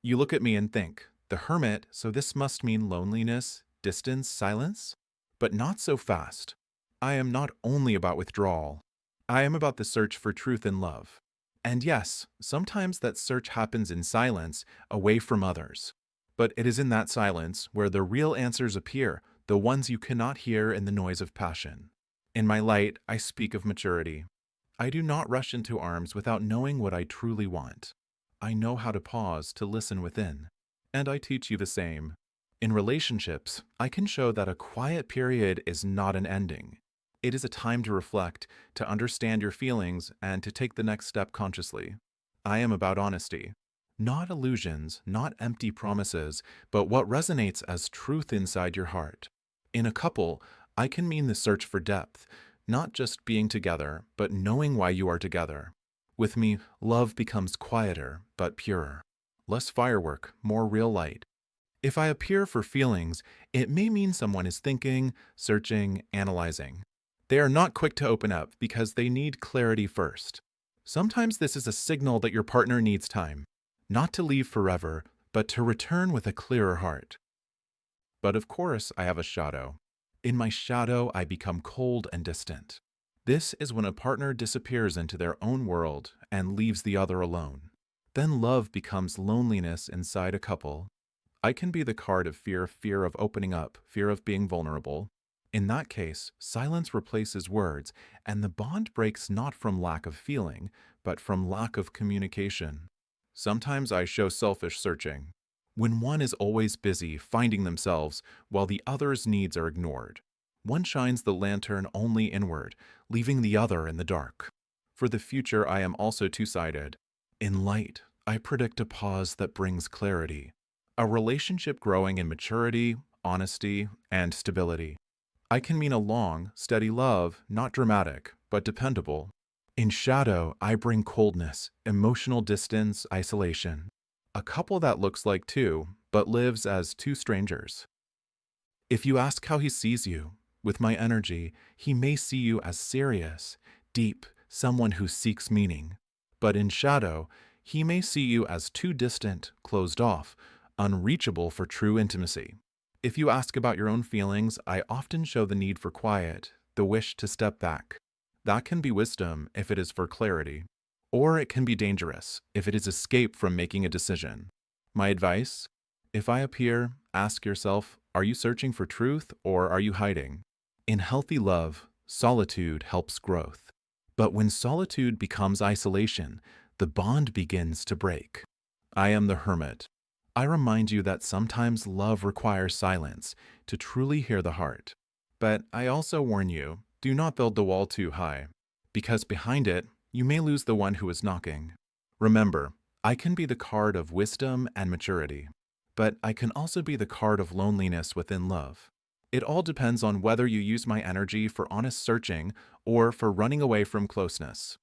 You look at me and think, the hermit, so this must mean loneliness, distance, silence? But not so fast. I am not only about withdrawal. I am about the search for truth and love. And yes, sometimes that search happens in silence, away from others. But it is in that silence where the real answers appear, the ones you cannot hear in the noise of passion. In my light, I speak of maturity. I do not rush into arms without knowing what I truly want. I know how to pause to listen within. And I teach you the same. In relationships, I can show that a quiet period is not an ending. It is a time to reflect, to understand your feelings, and to take the next step consciously. I am about honesty. Not illusions, not empty promises, but what resonates as truth inside your heart. In a couple, I can mean the search for depth, not just being together, but knowing why you are together. With me, love becomes quieter, but purer. Less firework, more real light. If I appear for feelings, it may mean someone is thinking, searching, analyzing. They are not quick to open up because they need clarity first. Sometimes this is a signal that your partner needs time, not to leave forever, but to return with a clearer heart. But of course, I have a shadow. In my shadow, I become cold and distant. This is when a partner disappears into their own world and leaves the other alone. Then love becomes loneliness inside a couple. I can be the card of fear of opening up, fear of being vulnerable. In that case, silence replaces words, and the bond breaks not from lack of feeling, but from lack of communication. Sometimes I show selfish searching. When one is always busy finding themselves while the other's needs are ignored, one shines the lantern only inward, leaving the other in the dark. For the future, I am also two-sided. In light, I predict a pause that brings clarity, a relationship growing in maturity, honesty, and stability. I can mean a long, steady love, not dramatic, but dependable. In shadow, I bring coldness, emotional distance, isolation. A couple that looks like two, but lives as two strangers. If you ask how he sees you, with my energy, he may see you as serious, deep, someone who seeks meaning. But in shadow, he may see you as too distant, closed off, unreachable for true intimacy. If you ask about your own feelings, I often show the need for quiet, the wish to step back. That can be wisdom if it is for clarity, or it can be dangerous if it is escape from making a decision. My advice? If I appear, ask yourself, are you searching for truth or are you hiding? In healthy love, solitude helps growth. But when solitude becomes isolation, the bond begins to break. I am the hermit. I remind you that sometimes love requires silence to truly hear the heart. But I also warn you, do not build the wall too high, because behind it, you may lose the one who is knocking. Remember, I can be the card of wisdom and maturity, but I can also be the card of loneliness within love. It all depends on whether you use my energy for honest searching or for running away from closeness.